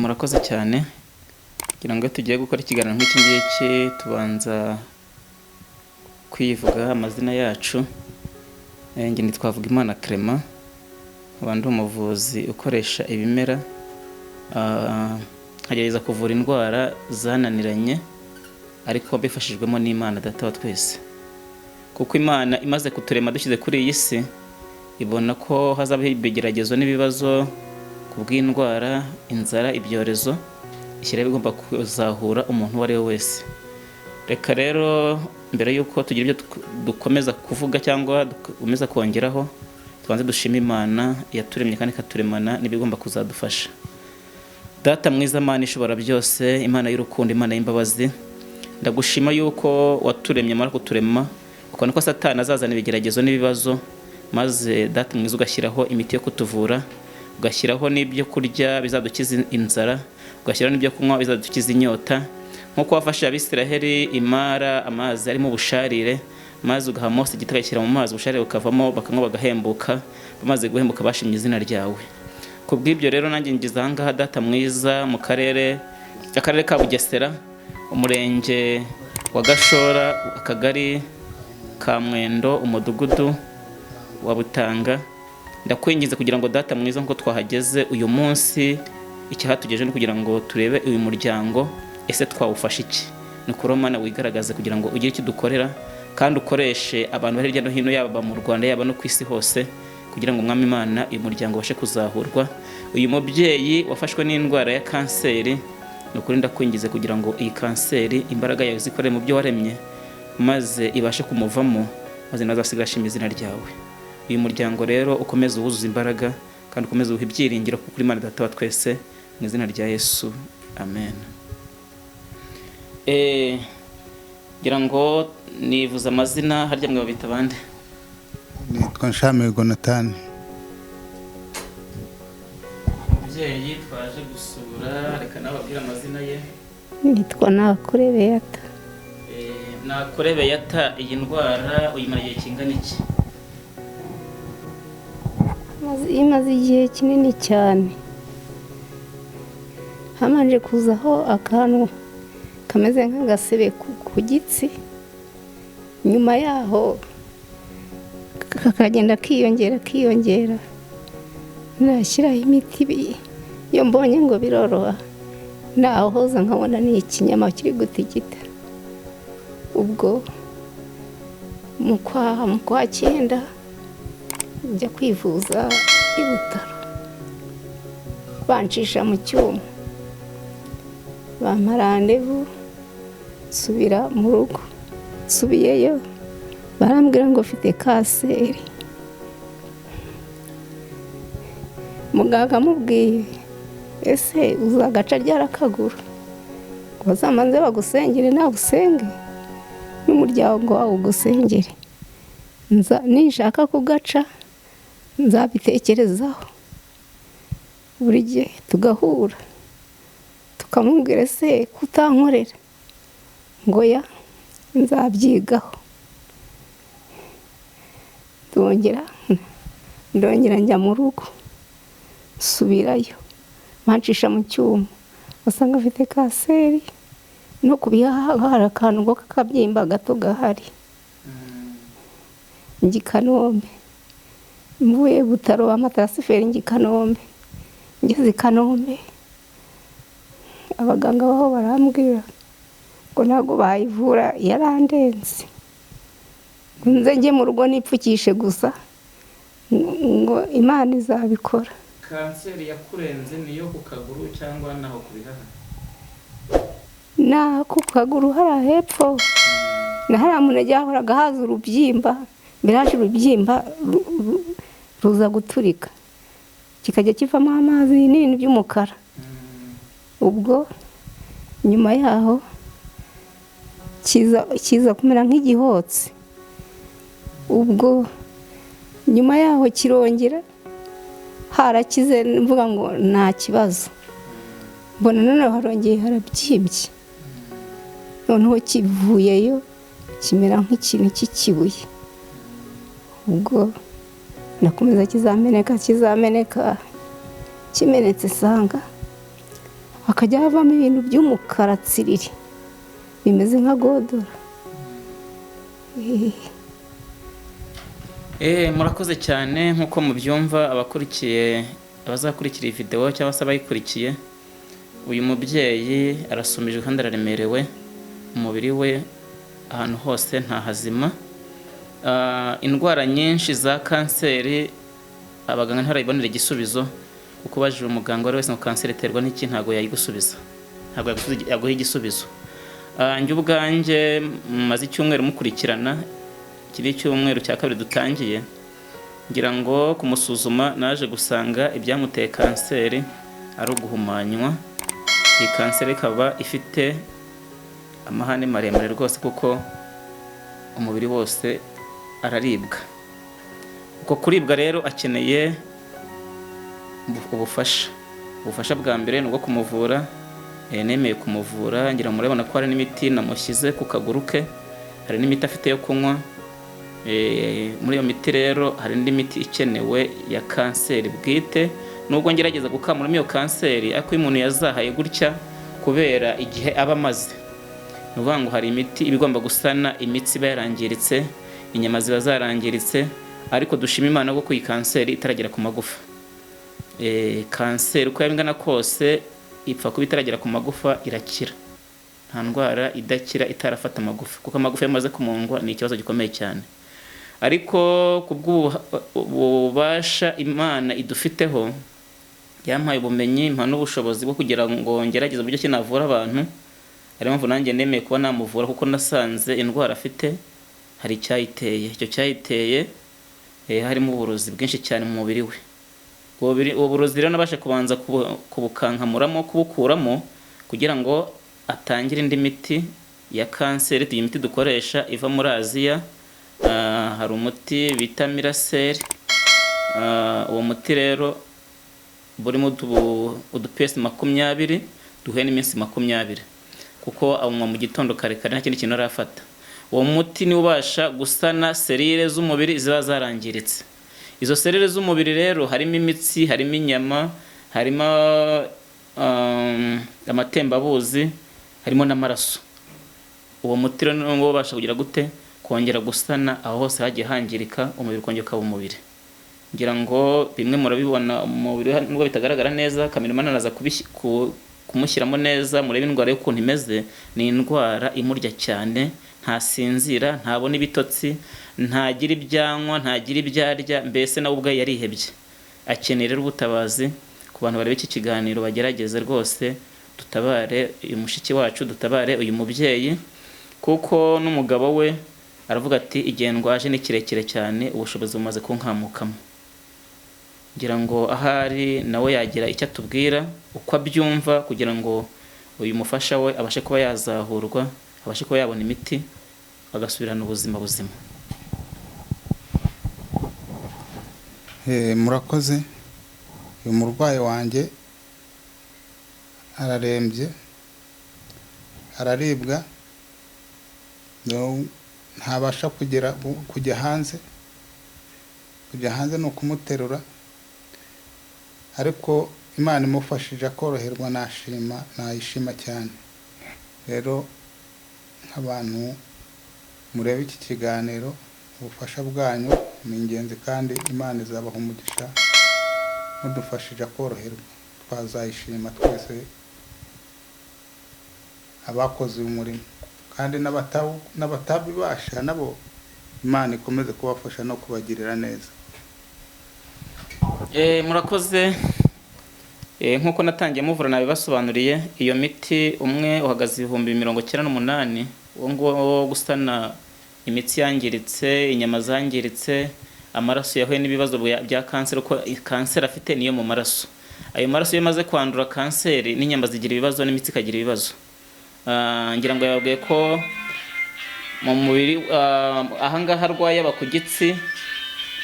murakoze cyane kugira ngo tugiye gukora ikiganiro nk'iki ngiki tubanza kwivuga amazina yacu. Njye nitwavuga Imana Clement, nkaba ndi umuvuzi ukoresha ibimera nkagerageza kuvura indwara zananiranye ariko bifashijwemo n'Imana Data wa twese, kuko Imana imaze kuturema dushyize kuri iyi si ibona ko hazabaho ibigeragezo n'ibibazo ku bw'indwara, inzara, ibyorezo, ishyira bigomba kuzahura umuntu uwo ari we wese. Reka rero mbere y'uko tugira ibyo dukomeza kuvuga cyangwa dukomeza kongeraho, tubanze dushima Imana yaturemye kandi ikaturemana n'ibigomba kuzadufasha. Data mwiza, Mana ishobora byose, Imana y'urukundo, Imana y'imbabazi, ndagushima yuko waturemye mara kuturema ukabona ko Satani azazana ibigeragezo n'ibibazo, maze Data mwiza ugashyiraho imiti yo kutuvura, ugashyiraho n'ibyo kurya bizadukiza inzara, ugashyiraho n'ibyo kunywa bizadukiza inyota, nk'uko wafashe Abisiraheli imara amazi arimo ubusharire, maze ugaha Mose igiti agashyira mu mazi ubusharire bukavamo, bakanywa bagahembuka, bamaze guhembuka bashimye izina ryawe. Ku bw'ibyo rero nanjye ngize aha ngaha Data mwiza mu akarere ka Bugesera, umurenge wa Gashora, akagari ka Mwendo, umudugudu wa Butanga. Ndakwinginze kugira ngo Data mwiza nko twahageze uyu munsi, icyahatugeje no kugira ngo turebe uyu muryango ese twawufasha iki. Ni ukuri Mana wigaragaze kugira ngo ugire icyo dukorera, kandi ukoreshe abantu bari hirya no hino, yaba mu Rwanda yaba no ku isi hose, kugira ngo Mwami Imana uyu muryango ubashe kuzahurwa. Uyu mubyeyi wafashwe n'indwara ya kanseri, ni ukuri ndakwingize kugira ngo iyi kanseri imbaraga yawe zikorere mu byo waremye, maze ibashe kumuvamo, maze nawe azasigara ashima izina ryawe. Uyu muryango rero ukomeze uwuzuza imbaraga kandi ukomeze uha ibyiringiro kuri Imana Data wa twese, mu izina rya Yesu, amen. Ngira ngo nivuze amazina, harya mwe babita bande? Nitwa Nshamirwa Nathan. Umubyeyi twaje gusura, reka nababwira amazina ye. Nitwa Nakure Beata. Nakure Beata, iyi ndwara uyimara igihe kingana iki? Imaze igihe kinini cyane. Hamanje kuzaho akantu kameze nk'agasebe ku gitsi, nyuma yaho kakagenda kiyongera, nashyiraho imiti iyo mbonye ngo biroroha, nahoza nkabona ni ikinyama kiri gutigita. Ubwo mu kwa cyenda njya kwivuza i Butaro, bancisha mu cyuma, bampa randevu, nsubira mu rugo. Nsubiyeyo barambwira ngo mfite kanseri. Muganga amubwiye, ese uzagaca ryarakaguru ngo bazamanze bagusengere, nawe usenge n'umuryango wawe ugusengere, ninshaka kugaca nzabitekerezaho. Buri gihe tugahura tukamubwira, ese kutankorera? ngo ya nzabyigaho. Ndongera njya mu rugo, nsubirayo, bancisha mu cyuma, basanga afite kanseri, no ku bihaha hari akantu ngo k'akabyimba gato gahari. Njya i Kanombe, mvuye Butaro amatarasiferi, njya i Kanombe. Ngeze i Kanombe abaganga baho barambwira ngo ntabwo bayivura, yarandenze, nze njye mu rugo nipfukishe gusa, ngo Imana izabikora. Kanseri yakurenze niyo ku kaguru cyangwa naho ku bihaha? Na ku kaguru hariya hepfo, na hariya munege hahoraga haza urubyimba, mbere haje urubyimba ruza guturika, kikajya kivamo amazi n'ibintu by'umukara. Ubwo nyuma yaho kiza kumera nk'igihotsi. Ubwo nyuma yaho kirongera, harakize, mvuga ngo nta kibazo, mbona noneho harongeye harabyimbye, noneho kivuyeyo kimera nk'ikintu cy'ikibuye. Ubwo ndakomeza kizameneka, kimenetse sanga hakajya havamo ibintu by'umukara tsiriri bimeze nka godora. Murakoze cyane nk'uko mubyumva abazakurikira iyi video cyangwa se abayikurikiye, uyu mubyeyi arasumije kandi araremerewe, umubiri we ahantu hose nta hazima. Indwara nyinshi za kanseri abaganga ntarayibonera igisubizo, kuko bajije umuganga wari wese ngo kanseri iterwa n'iki ntabwo yayigusubiza, ntabwo yaguha igisubizo. Njye ubwanjye maze icyumweru mukurikirana, kiri icyumweru cya kabiri dutangiye, ngira ngo kumusuzuma naje gusanga ibyamuteye kanseri ari uguhumanywa. Iyi kanseri ikaba ifite amahane maremare rwose, kuko umubiri wose araribwa. Uko kuribwa rero akeneye ubufasha bwa mbere ni ubwo kumuvura. Nemeye kumuvura, ngira murabona ko hari n'imiti namushyize ku kaguru ke, hari n'imiti afite yo kunywa. Muri iyo miti rero hari indi miti ikenewe ya kanseri bwite, nubwo ngerageza gukamuramo iyo kanseri, ariko iyo umuntu yazahaye gutya kubera igihe aba amaze, ni ukuvuga ngo hari imiti iba igomba gusana imitsi iba yarangiritse, inyama ziba zarangiritse, ariko dushima Imana ko iyi kanseri itaragera ku magufa. Kanseri uko yaba ingana kose ipfa kuba itaragera ku magufa irakira. Nta ndwara idakira itarafata amagufa, kuko amagufa yamaze kumungwa ni ikibazo gikomeye cyane. Ariko kubw'ububasha Imana idufiteho, yampaye ubumenyi, impa n'ubushobozi bwo kugira ngo ngerageze uburyo ki navura abantu. Ariyo mpamvu nanjye nemeye kuba namuvura, kuko nasanze indwara afite hari icyayiteye. Icyo cyayiteye harimo uburozi bwinshi cyane mu mubiri we. Ubu burozi rero nabashe kubanza kubukankamuramo, kubukuramo, kugira ngo atangire indi miti ya kanseri. Iyi miti dukoresha iva muri Aziya. Hari umuti bita Miracell. Uwo muti rero burimo udupesi 20 duhuye n'iminsi 20, kuko awunywa mu gitondo kare kare nta kindi kintu arafata. Uwo muti ni ubasha gusana selile z'umubiri ziba zarangiritse. Izo selile z'umubiri rero harimo imitsi, harimo inyama, harimo amatembabuzi, harimo n'amaraso. Uwo muti rero ni wo ubasha kugira gute kongera gusana aho hose hagiye hangirika, umubiri kongera ukaba umubiri. Ngira ngo bimwe murabibona umubiri nubwo bitagaragara neza, kameramani araza kumushyiramo neza, murebe indwara y'ukuntu imeze. Ni indwara imurya cyane, ntasinzira, ntabona ibitotsi, ntagira ibyanywa, ntagira ibyarya, mbese nawe ubwe yarihebye. Akeneye rero ubutabazi. Ku bantu bareba iki kiganiro bagerageze rwose dutabare uyu mushiki wacu, dutabare uyu mubyeyi, kuko n'umugabo we aravuga ati igihe ndwaje ni kirekire cyane, ubushobozi bumaze kunkamukamo. Ngira ngo ahari nawe yagira icyo atubwira uko abyumva, kugira ngo uyu mufasha we abashe kuba yazahurwa, abashe kuba yabona imiti, agasubirana ubuzima buzima. Murakoze. Uyu murwayi wanjye ararembye, araribwa, ntabasha kujya hanze. Kujya hanze ni ukumuterura, ariko Imana imufashije akoroherwa, nayishima cyane. Rero nk'abantu murebe iki kiganiro, ubufasha bwanyu ni ingenzi, kandi Imana izabaha umugisha mudufashije akoroherwa. Twazayishima twese abakoze uyu murimo, kandi n'abatabibasha nabo Imana ikomeze kubafasha no kubagirira neza. Murakoze. Nkuko natangiye muvura nabibasobanuriye, iyo miti umwe uhagaze 98,000, uwo nguwo gusana imitsi yangiritse, inyama zangiritse, amaraso yahuye n'ibibazo bya kanseri. Uko kanseri afite niyo mu maraso. Ayo maraso iyo maze kwandura kanseri, n'inyama zigira ibibazo, n'imitsi ikagira ibibazo. Ngira ngo yababwiye ko mu mubiri ahangaha arwaye, yaba ku gitsi,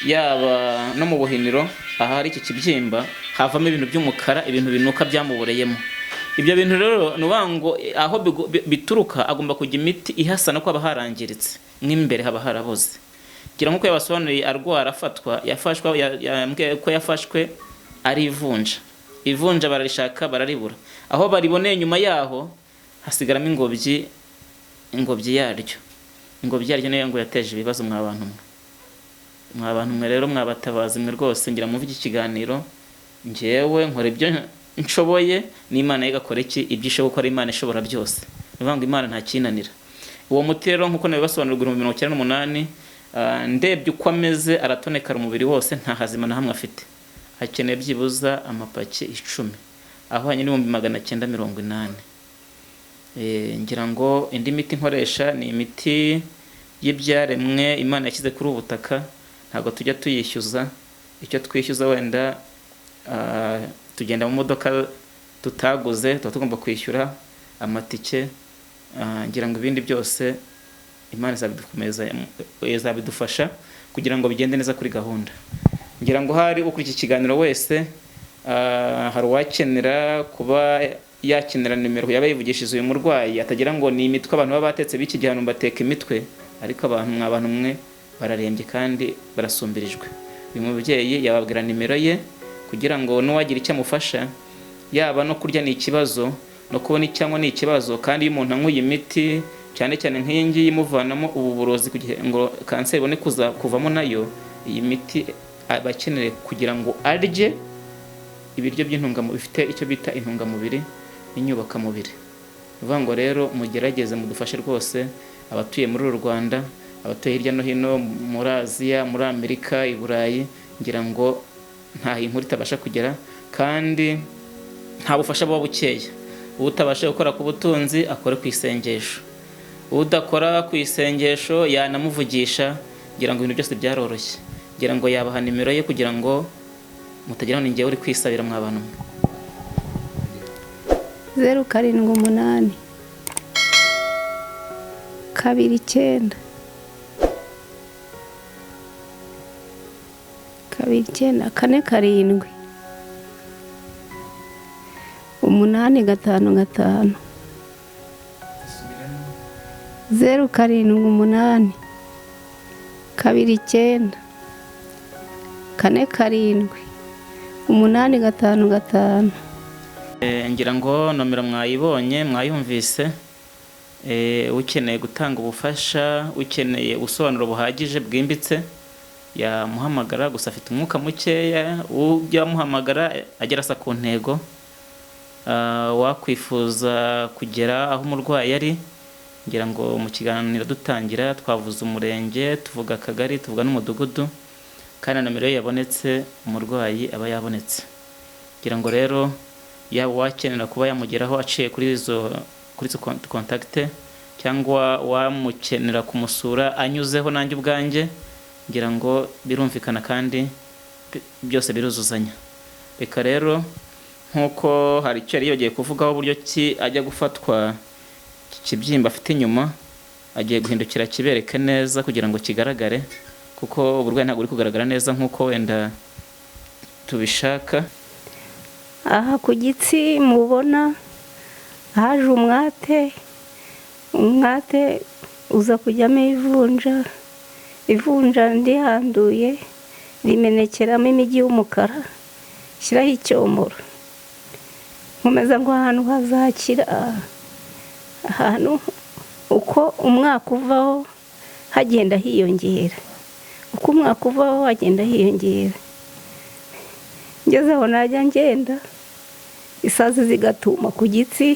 yaba no mu buhiniro, ahari iki kibyimba havamo ibintu by'umukara, ibintu binuka byamuboreyemo. Ibyo bintu rero nubango aho bituruka agomba kujya imiti ihasana ko abaharangiritse, n'imbere haba haraboze. Gira nkuko yabasobanuriye, arwara afatwa, yafashwe ko yafashwe ari ivunja. ivunja bararishaka bararibura, aho bariboneye nyuma yaho hasigaramo ingobyi yaryo. Ingobyi yaryo niyo ngo yateje ibibazo mwa bantu mwe rero mwabatabazi mwe rwose, ngira muvuge ikiganiro, njyewe nkora ibyo nshoboye n'Imana igakora ibyo ishoboye, gukora Imana ishobora byose. Nivuga ngo Imana nta kinanira. Uwo muti rero nkuko nabibasobanurira 1998, ndebye uko ameze aratonekara umubiri wose, nta hazima na hamwe afite. Hakeneye byibuza amapaki 10, aho hanye n'ibihumbi 980. Ngira ngo indi miti nkoresha ni imiti y'ibyaremwe Imana yashyize kuri ubutaka, ntabwo tujya tuyishyuza. Icyo twishyuza wenda tugenda mu modoka tutaguze, tuba tugomba kwishyura amatike. Ngira ngo ibindi byose Imana izabidufasha kugira ngo bigende neza kuri gahunda. Ngira ngo hari ukuri iki kiganiro wese, hari uwakenera kuba yakenera nimero yaba yivugishije uyu murwayi, atagira ngo ni imitwe abantu baba batetse b'iki gihe bateka imitwe, ariko abantu mwe bararembye kandi barasumbirijwe. Uyu mubyeyi yababwira nimero ye kugira ngo n'uwagira icyo amufasha, yaba no kurya ni ikibazo, no kubona icyangwa ni ikibazo, kandi iyo umuntu anywa imiti cyane cyane nk'iyi ngiyi imuvanamo uburozi kugira ngo kanseri ibone kuvamo nayo, iyi miti abakeneye kugira ngo arye ibiryo by'intungamubiri bifite icyo bita intungamubiri n'inyubakamubiri. Bivuga ngo rero mugerageze mudufashe rwose, abatuye muri uru Rwanda, abatuye hirya no hino muri Aziya, muri Amerika, i Burayi, ngira ngo nta inkuru itabasha kugera, kandi nta bufasha buba bukeya. Utabasha gukora ku butunzi akore ku isengesho, udakora ku isengesho yanamuvugisha. Ngira ngo ibintu byose byaroroshye. Ngira ngo yabaha nimero ye kugira ngo mutagira ngo njyewe uri kwisabira mwa bantu. 078 29 4 7 855 078 29 4 7 855. Ngira ngo nomero mwayibonye, mwayumvise. Ukeneye gutanga ubufasha, ukeneye ubusobanuro buhagije bwimbitse, yamuhamagara. Gusa afite umwuka mukeya, ujya muhamagara agera asa ku ntego. Wakwifuza kugera aho umurwayi ari, ngira ngo mu kiganiro dutangira twavuze umurenge, tuvuga akagari, tuvuga n'umudugudu, kandi nomero ye yabonetse, umurwayi aba yabonetse. Ngira ngo rero yaba wakenera kuba yamugeraho aciye kuri izo kontakite, cyangwa wamukenera kumusura anyuzeho nanjye ubwanjye, ngira ngo birumvikana kandi byose biruzuzanya. Reka rero nkuko hari icyo yari yogeye kuvugaho uburyo ki ajya gufatwa kibyimba afite inyuma, agiye guhindukira kibereke neza kugira ngo kigaragare, kuko uburwayi ntabwo uri kugaragara neza nkuko wenda tubishaka. Aha ku gitsi mubona haje umwate uza kujyamo ivunja ndihanduye rimenekeramo imijyi y'umukara, shyiraho icyomoro, nkomeza ngo ahantu hazakira. Ahantu uko umwaka uvaho hagenda hiyongera, ngeze aho najya ngenda isazi zigatuma ku gitsi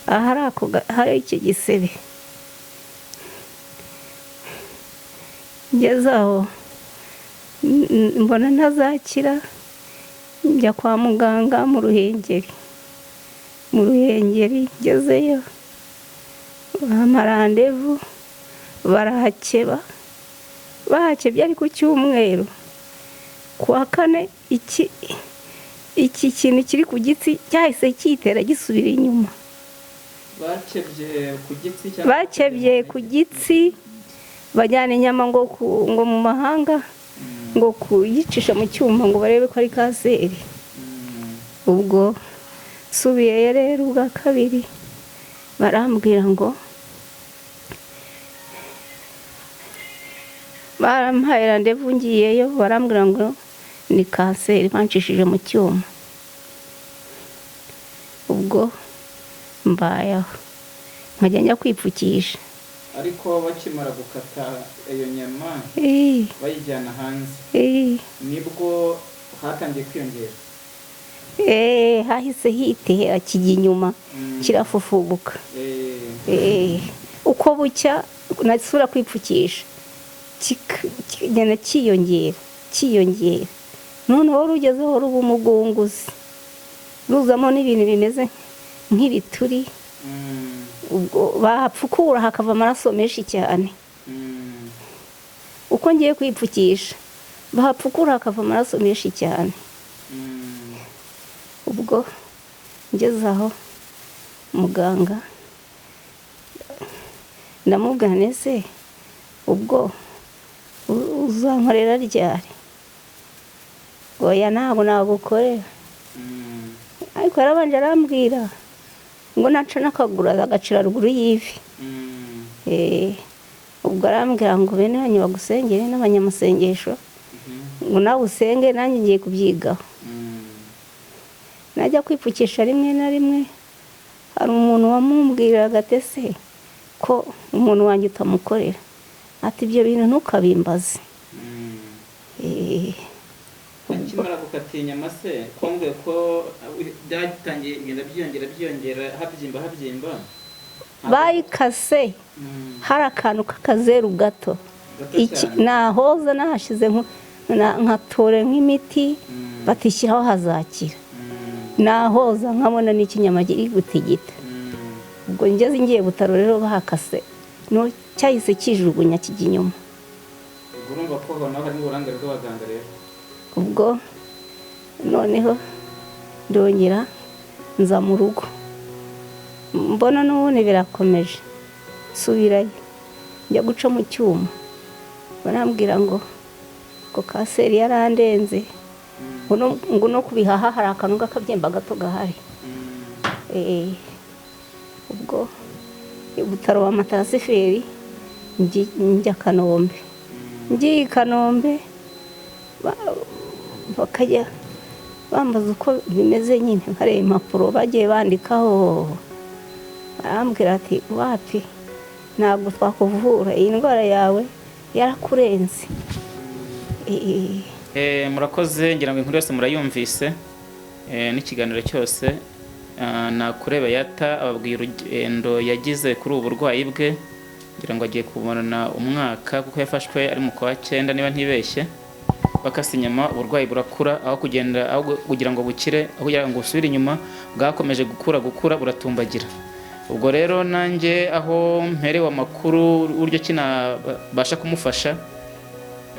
ahari iki gisebe. Ngeze aho mbona ntazakira, njya kwa muganga mu Ruhengeri. Ngezeyo bampa randevu, barahakeba. Bahakebye ari ku Cyumweru. Kuwa Kane iki kintu kiri ku gitsi cyahise kitera gisubira inyuma. Bakebye ku gitsi bajyana inyama ngo mu mahanga, ngo kuyicisha mu cyuma ngo barebe ko ari kanseri. Ubwo subiyeyo rero ubwa kabiri, barambwira ngo barampaye randevu, ngiyeyo barambwira ngo ni kanseri, bancishije mu cyuma. ubwo mbayeho nkajya njya kwipfukisha. ariko bakimara gukata iyo nyama bayijyana hanze nibwo hatangiye kwiyongera. Hahise hitehera kijya inyuma kirafufubuka. Uko bucya nasubira kwipfukisha kigenda cyiyongera noneho rugezeho ruba umugunguzi ruzamo n'ibintu bimeze nk'ibituri. Ubwo bahapfukura hakava amaraso menshi cyane. Uko ngiye kwipfukisha bahapfukura hakava amaraso menshi cyane. Ubwo ngeze aho muganga ndamubwira nese ubwo uzankorera ryari? Oya ntabwo nagukorera. Ariko yarabanje arambwira ngo naca n'akaguru agacira ruguru y'ivi. Ubwo arambwira ngo bene wanyu bagusengere n'abanyamasengesho ngo nawe usenge nanjye ngiye kubyigaho. Najya kwipfukisha rimwe na rimwe hari umuntu wamubwiraga ati ese ko umuntu wanjye utamukorera, ati ibyo bintu ntukabimbaze. Akimara gukata inyama se kumbwe ko byatangiye igenda byiyongera habyimba bayikase hari akantu k'akazeru gato nahoza nahashize nkatore nk'imiti batishyiraho hazakira. Nahoza nkabona n'ikinyama kiri gutigita. Ubwo ngeze ngiye butaro rero bahakase no cyahise kijugunya kijya inyuma. Urumva ko naho hari uburangare bw'abaganga rero. Ubwo noneho ndongera nza mu rugo mbona n'ubundi birakomeje subirayo njya guca mu cyuma barambwira ngo kanseri yarandenze ngo no kubihaha hari akantu k'akabyimba gato gahari. Ubwo ibutaro wa Matasiferi njya Kanombe. Ngiye Kanombe bakajya bambaza uko bimeze nyine nkareba impapuro bagiye bandikaho. Barambwira ati wapi ntabwo twakuvura iyi ndwara yawe yarakurenze. Murakoze ngira ngo inkuru yose murayumvise n'ikiganiro cyose nakureba yata ababwira urugendo yagize kuri ubu burwayi bwe ngira ngo agiye kubona umwaka kuko yafashwe ari mu kwa 9 niba ntibeshye bakase inyama uburwayi burakura aho kugenda aho kugira ngo bukire aho kugira ngo usubire inyuma bwakomeje gukura buratumbagira. Ubwo rero nanjye aho mperewe amakuru uburyo kinabasha kumufasha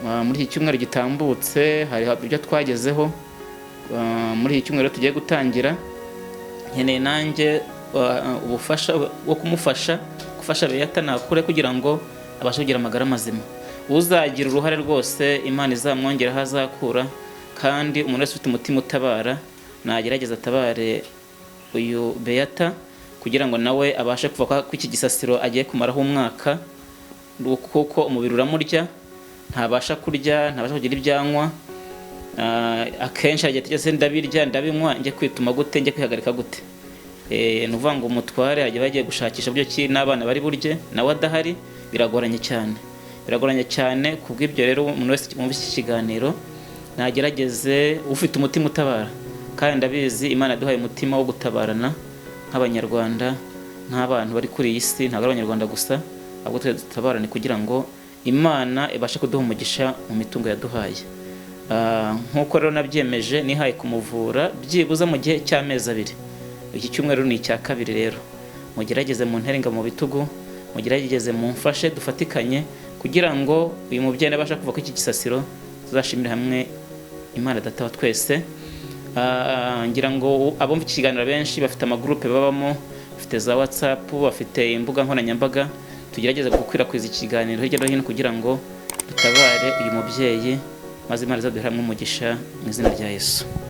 muri iki cyumweru gitambutse hari ibyo twagezeho muri iki cyumweru tugiye gutangira nkeneye nanjye ubufasha bwo gufasha Beata nakure kugira ngo abashe kugira amagara mazima. Uzagira uruhare rwose Imana izamwongera hazakura kandi umuntu wese ufite umutima utabara nagerageza atabare uyu Beata kugira ngo nawe abashe kuva ku iki gisasiro agiye kumaraho umwaka kuko umubiri uramurya ntabasha kurya ntabasha kugira ibyanywa. Akenshi agiye tegese ndabirya ndabinywa njye kwituma gute njye kwihagarika gute. Nuvuga ngo umutware agiye bagiye gushakisha buryo ki n'abana bari burye nawe adahari biragoranye cyane kubw'ibyo rero umuntu wese wumva iki kiganiro nagerageze ufite umutima utabara kandi ndabizi Imana yaduhaye umutima wo gutabarana nk'abanyarwanda nk'abantu bari kuri iyi si ntabwo ari abanyarwanda gusa ahubwo tutabarane kugira ngo Imana ibashe kuduha umugisha mu mitungo yaduhaye. Nk'uko rero nabyemeje nihaye kumuvura byibuza mu gihe cy'amezi 2. Iki cyumweru ni icya 2 rero mugerageze mu nteringa mu bitugu mugerageze mu mfashe dufatikanye kugira ngo uyu mubyeyi nabasha kuva ku iki gisasiro tuzashimire hamwe Imana Data wa twese. Ngira ngo abumva ikiganiro benshi bafite amagroupe babamo bafite za WhatsApp bafite imbuga nkoranyambaga tugerageze gukwirakwiza ikiganiro hirya no hino kugira ngo dutabare uyu mubyeyi maze Imana izaduhe umugisha mu izina rya Yesu.